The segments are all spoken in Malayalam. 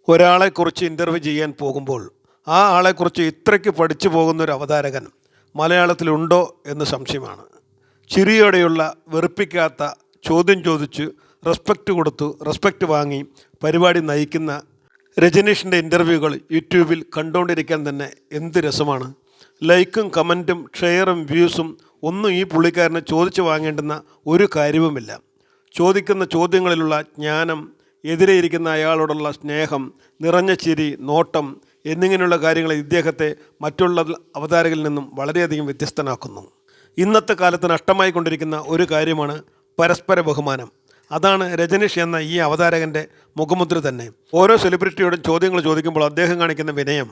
ഒരാളെക്കുറിച്ച് ഇൻ്റർവ്യൂ ചെയ്യാൻ പോകുമ്പോൾ ആ ആളെക്കുറിച്ച് ഇത്രയ്ക്ക് പഠിച്ചു പോകുന്നൊരു അവതാരകൻ മലയാളത്തിലുണ്ടോ എന്ന് സംശയമാണ്. ചിരിയോടെയുള്ള വെറുപ്പിക്കാത്ത ചോദ്യം ചോദിച്ച് റെസ്പെക്റ്റ് കൊടുത്തു റെസ്പെക്റ്റ് വാങ്ങി പരിപാടി നയിക്കുന്ന രജനീഷിൻ്റെ ഇൻ്റർവ്യൂകൾ യൂട്യൂബിൽ കണ്ടുകൊണ്ടിരിക്കാൻ തന്നെ എന്ത് രസമാണ്. ലൈക്കും കമൻറ്റും ഷെയറും വ്യൂസും ഒന്നും ഈ പുള്ളിക്കാരനെ ചോദിച്ചു വാങ്ങേണ്ടുന്ന ഒരു കാര്യവുമില്ല. ചോദിക്കുന്ന ചോദ്യങ്ങളിലുള്ള ജ്ഞാനം, എതിരെ ഇരിക്കുന്ന അയാളോടുള്ള സ്നേഹം, നിറഞ്ഞ ചിരി, നോട്ടം എന്നിങ്ങനെയുള്ള കാര്യങ്ങൾ ഇദ്ദേഹത്തെ മറ്റുള്ള അവതാരകരിൽ നിന്നും വളരെയധികം വ്യത്യസ്തനാക്കുന്നു. ഇന്നത്തെ കാലത്ത് നഷ്ടമായി കൊണ്ടിരിക്കുന്ന ഒരു കാര്യമാണ് പരസ്പര ബഹുമാനം. അതാണ് രജനീഷ് എന്ന ഈ അവതാരകൻ്റെ മുഖമുദ്ര തന്നെ. ഓരോ സെലിബ്രിറ്റിയോടും ചോദ്യങ്ങൾ ചോദിക്കുമ്പോൾ അദ്ദേഹം കാണിക്കുന്ന വിനയം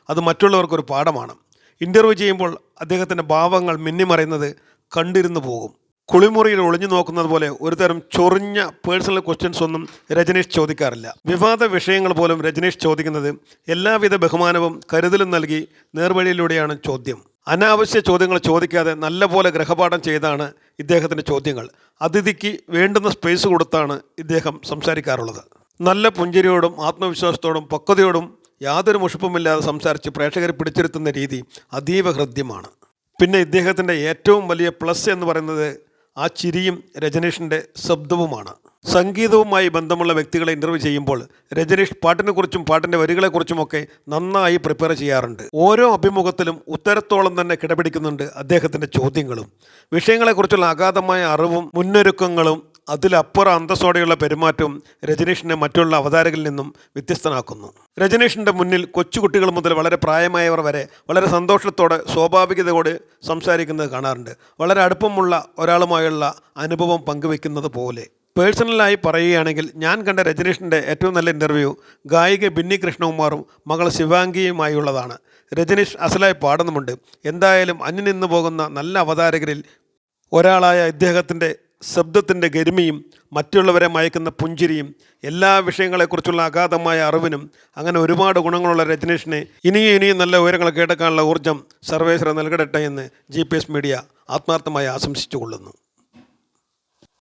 അത് മറ്റുള്ളവർക്കൊരു പാഠമാണ്. ഇൻ്റർവ്യൂ ചെയ്യുമ്പോൾ അദ്ദേഹത്തിൻ്റെ ഭാവങ്ങൾ മിന്നിമറയുന്നത് കണ്ടിരുന്നു പോകും. കുളിമുറിയിൽ ഒളിഞ്ഞു നോക്കുന്നത് പോലെ ഒരുതരം ചൊറിഞ്ഞ പേഴ്സണൽ ക്വസ്റ്റ്യൻസ് ഒന്നും രജനീഷ് ചോദിക്കാറില്ല. വിവാദ വിഷയങ്ങൾ പോലും രജനീഷ് ചോദിക്കുന്നത് എല്ലാവിധ ബഹുമാനവും കരുതലും നൽകി നേർവഴിയിലൂടെയാണ് ചോദ്യം. അനാവശ്യ ചോദ്യങ്ങൾ ചോദിക്കാതെ നല്ലപോലെ ഗ്രഹപാഠം ചെയ്താണ് ഇദ്ദേഹത്തിൻ്റെ ചോദ്യങ്ങൾ. അതിഥിക്ക് വേണ്ടുന്ന സ്പേസ് കൊടുത്താണ് ഇദ്ദേഹം സംസാരിക്കാറുള്ളത്. നല്ല പുഞ്ചിരിയോടും ആത്മവിശ്വാസത്തോടും പക്വതയോടും യാതൊരു മുഷിപ്പുമില്ലാതെ സംസാരിച്ച് പ്രേക്ഷകരെ പിടിച്ചിരുത്തുന്ന രീതി അതീവ ഹൃദ്യമാണ്. പിന്നെ ഇദ്ദേഹത്തിൻ്റെ ഏറ്റവും വലിയ പ്ലസ് എന്ന് പറയുന്നത് ആ ചിരിയും രജനീഷിൻ്റെ ശബ്ദവുമാണ്. സംഗീതവുമായി ബന്ധമുള്ള വ്യക്തികളെ ഇൻ്റർവ്യൂ ചെയ്യുമ്പോൾ രജനീഷ് പാട്ടിനെക്കുറിച്ചും പാട്ടിൻ്റെ വരികളെക്കുറിച്ചുമൊക്കെ നന്നായി പ്രിപ്പയർ ചെയ്യാറുണ്ട്. ഓരോ അഭിമുഖത്തിലും ഉത്തരത്തോളം തന്നെ കിടപിടിക്കുന്നുണ്ട് അദ്ദേഹത്തിൻ്റെ ചോദ്യങ്ങളും. വിഷയങ്ങളെക്കുറിച്ചുള്ള അഗാധമായ അറിവും മുന്നൊരുക്കങ്ങളും അതിലപ്പുറം അന്തസ്സോടെയുള്ള പെരുമാറ്റവും രജനീഷിനെ മറ്റുള്ള അവതാരകരിൽ നിന്നും വ്യത്യസ്തനാക്കുന്നു. രജനീഷിൻ്റെ മുന്നിൽ കൊച്ചുകുട്ടികൾ മുതൽ വളരെ പ്രായമായവർ വരെ വളരെ സന്തോഷത്തോടെ സ്വാഭാവികതയോടെ സംസാരിക്കുന്നത് കാണാറുണ്ട്. വളരെ അടുപ്പമുള്ള ഒരാളുമായുള്ള അനുഭവം പങ്കുവെക്കുന്നത് പോലെ. പേഴ്സണലായി പറയുകയാണെങ്കിൽ ഞാൻ കണ്ട രജനീഷിൻ്റെ ഏറ്റവും നല്ല ഇൻ്റർവ്യൂ ഗായിക ബിന്നി കൃഷ്ണകുമാറും മകൾ ശിവാംഗിയുമായുള്ളതാണ്. രജനീഷ് അസലായി പാടുന്നുമുണ്ട്. എന്തായാലും അന്യം നിന്നു പോകുന്ന നല്ല അവതാരകരിൽ ഒരാളായ ഇദ്ദേഹത്തിൻ്റെ ശബ്ദത്തിൻ്റെ ഗരിമയും മറ്റുള്ളവരെ മയക്കുന്ന പുഞ്ചിരിയും എല്ലാ വിഷയങ്ങളെക്കുറിച്ചുള്ള അഗാധമായ അറിവിനും അങ്ങനെ ഒരുപാട് ഗുണങ്ങളുള്ള രജനീഷിനെ ഇനിയും നല്ല ഉയരങ്ങൾ കേട്ടേക്കാനുള്ള ഊർജ്ജം സർവേശ്വര നൽകട്ടെ എന്ന് GPS മീഡിയ ആത്മാർത്ഥമായി ആശംസിച്ചുകൊള്ളുന്നു.